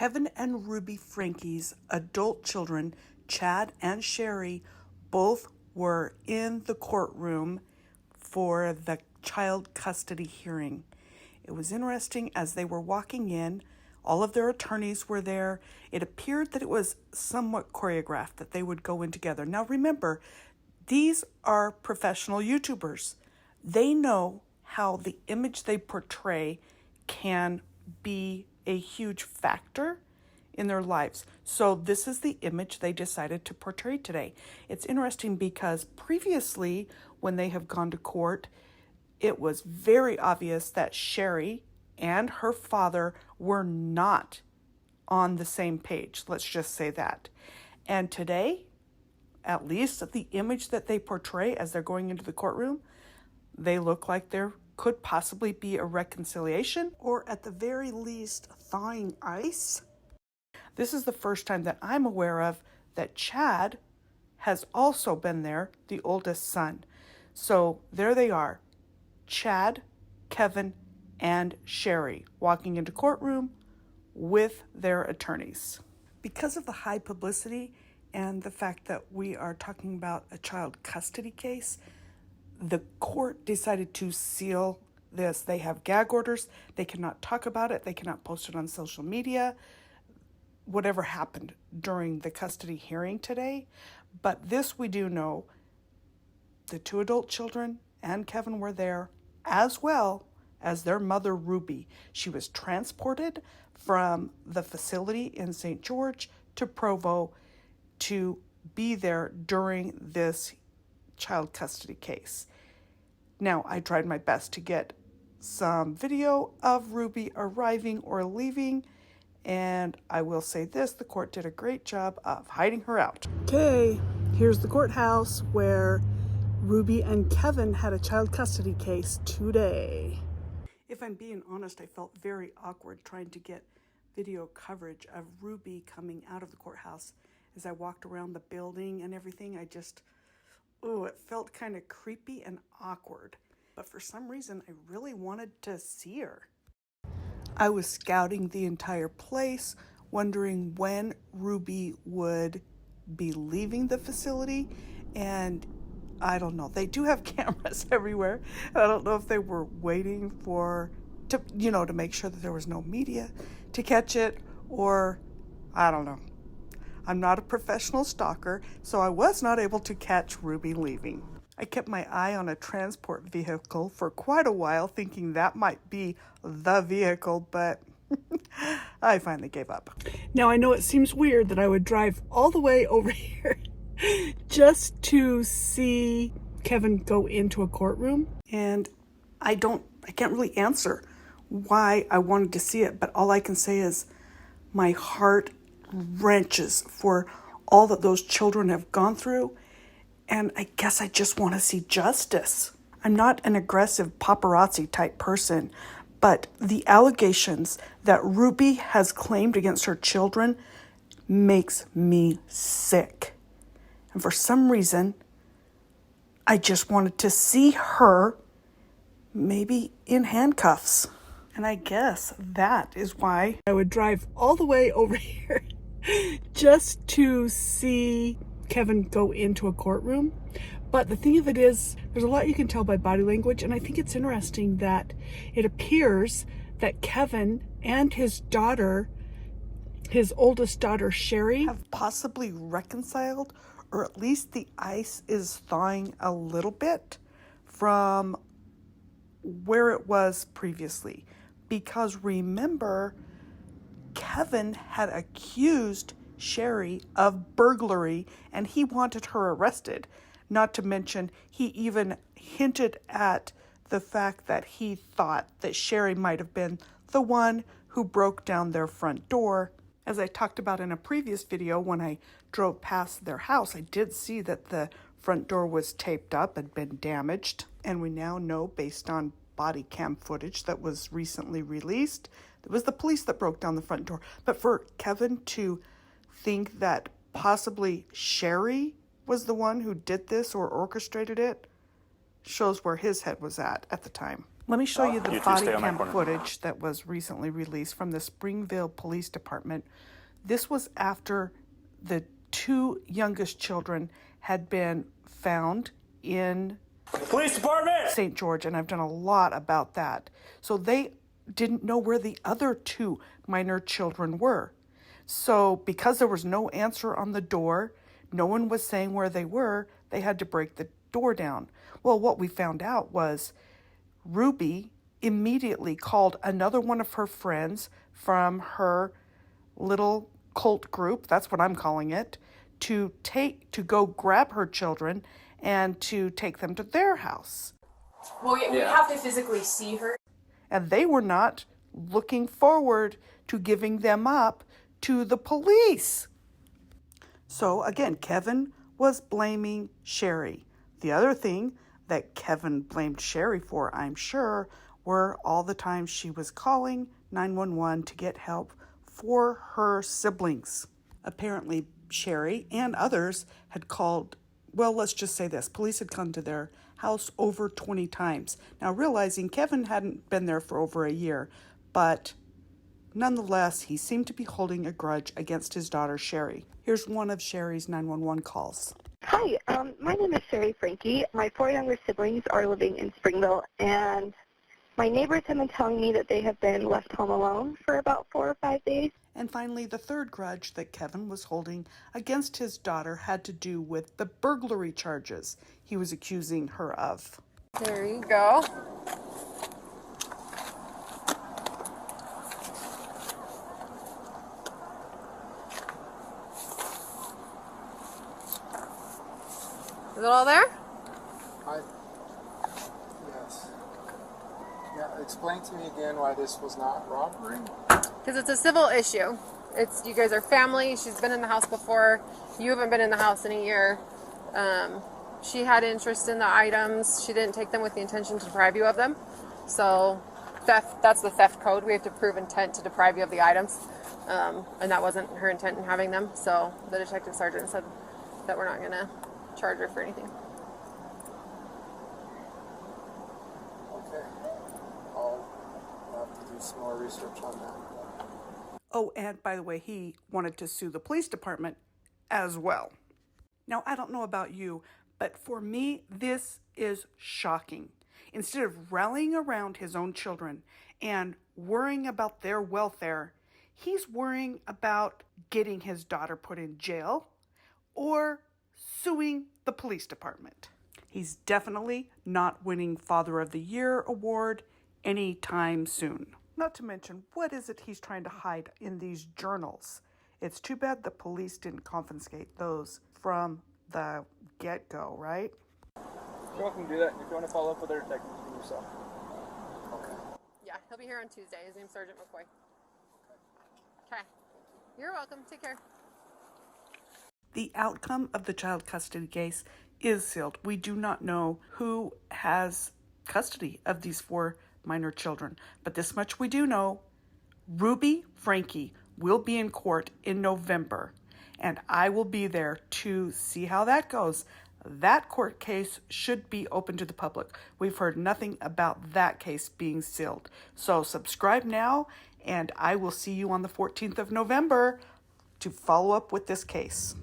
Kevin and Ruby Franke's adult children, Chad and Sherry, both were in the courtroom for the child custody hearing. It was interesting as they were walking in. All of their attorneys were there. It appeared that it was somewhat choreographed, that they would go in together. Now remember, these are professional YouTubers. They know how the image they portray can be a huge factor in their lives. So this is the image they decided to portray today. It's interesting because previously, when they have gone to court, it was very obvious that Sherry and her father were not on the same page. Let's just say that. And today, at least the image that they portray as they're going into the courtroom, they look like there could possibly be a reconciliation, or at the very least, thawing ice. This is the first time that I'm aware of that Chad has also been there, the oldest son. So there they are, Chad, Kevin, and Sherry walking into courtroom with their attorneys. Because of the high publicity and the fact that we are talking about a child custody case, the court decided to seal this. They have gag orders. They cannot talk about it. They cannot post it on social media, whatever happened during the custody hearing today. But this we do know, the two adult children and Kevin were there, as well as their mother, Ruby. She was transported from the facility in St. George to Provo to be there during this child custody case. Now, I tried my best to get some video of Ruby arriving or leaving, and I will say this, the court did a great job of hiding her out. Okay, here's the courthouse where Ruby and Kevin had a child custody case today. If I'm being honest, I felt very awkward trying to get video coverage of Ruby coming out of the courthouse. As I walked around the building and everything, it felt kind of creepy and awkward. But for some reason, I really wanted to see her. I was scouting the entire place, wondering when Ruby would be leaving the facility, and I don't know. They do have cameras everywhere. I don't know if they were waiting to make sure that there was no media to catch it, or I don't know. I'm not a professional stalker, so I was not able to catch Ruby leaving. I kept my eye on a transport vehicle for quite a while, thinking that might be the vehicle, but I finally gave up. Now, I know it seems weird that I would drive all the way over here just to see Kevin go into a courtroom. And I can't really answer why I wanted to see it, but all I can say is my heart wrenches for all that those children have gone through. And I guess I just want to see justice. I'm not an aggressive paparazzi type person, but the allegations that Ruby has claimed against her children makes me sick. And for some reason, I just wanted to see her maybe in handcuffs. And I guess that is why I would drive all the way over here just to see Kevin go into a courtroom. But the thing of it is, there's a lot you can tell by body language, and I think it's interesting that it appears that Kevin and his daughter, his oldest daughter, Sherry, have possibly reconciled, or at least the ice is thawing a little bit from where it was previously. Because remember, Kevin had accused Sherry of burglary, and he wanted her arrested. Not to mention, he even hinted at the fact that he thought that Sherry might have been the one who broke down their front door. As I talked about in a previous video, when I drove past their house, I did see that the front door was taped up and been damaged. And we now know, based on body cam footage that was recently released, it was the police that broke down the front door. But for Kevin to think that possibly Sherry was the one who did this or orchestrated it shows where his head was at the time. Let me show you the You two body stay on my cam corner. footage that was recently released from the Springville Police Department. This was after the two youngest children had been found in Police department! St. George, and I've done a lot about that. So they didn't know where the other two minor children were. So because there was no answer on the door, no one was saying where they were, they had to break the door down. Well, what we found out was Ruby immediately called another one of her friends from her little cult group, that's what I'm calling it, to go grab her children and to take them to their house. Well, we have to physically see her. And they were not looking forward to giving them up to the police. So again, Kevin was blaming Sherry. The other thing that Kevin blamed Sherry for, I'm sure, were all the times she was calling 911 to get help for her siblings. Apparently, Sherry and others had called, well, let's just say this, police had come to their house over 20 times. Now, realizing Kevin hadn't been there for over a year, but nonetheless, he seemed to be holding a grudge against his daughter, Sherry. Here's one of Sherry's 911 calls. Hi, my name is Ruby Franke. My four younger siblings are living in Springville, and my neighbors have been telling me that they have been left home alone for about 4 or 5 days. And finally, the third grudge that Kevin was holding against his daughter had to do with the burglary charges he was accusing her of. There you go. Is it all there? Yes. Yeah, explain to me again why this was not robbery. Because it's a civil issue. It's you guys are family. She's been in the house before. You haven't been in the house in a year. She had interest in the items. She didn't take them with the intention to deprive you of them. So theft, that's the theft code. We have to prove intent to deprive you of the items. And that wasn't her intent in having them. So the detective sergeant said that we're not going to charge her for anything. Okay. I'll have to do some more research on that. Oh, and by the way, he wanted to sue the police department as well. Now, I don't know about you, but for me, this is shocking. Instead of rallying around his own children and worrying about their welfare, he's worrying about getting his daughter put in jail or suing the police department. He's definitely not winning Father of the Year award anytime soon. Not to mention, what is it he's trying to hide in these journals? It's too bad the police didn't confiscate those from the get-go, right? You're welcome to do that. If you want to follow up with our detective, do yourself. Okay. Yeah, he'll be here on Tuesday. His name's Sergeant McCoy. Okay. You're welcome. Take care. The outcome of the child custody case is sealed. We do not know who has custody of these 4 minor children, but this much we do know. Ruby Franke will be in court in November, and I will be there to see how that goes. That court case should be open to the public. We've heard nothing about that case being sealed. So subscribe now, and I will see you on the 14th of November to follow up with this case.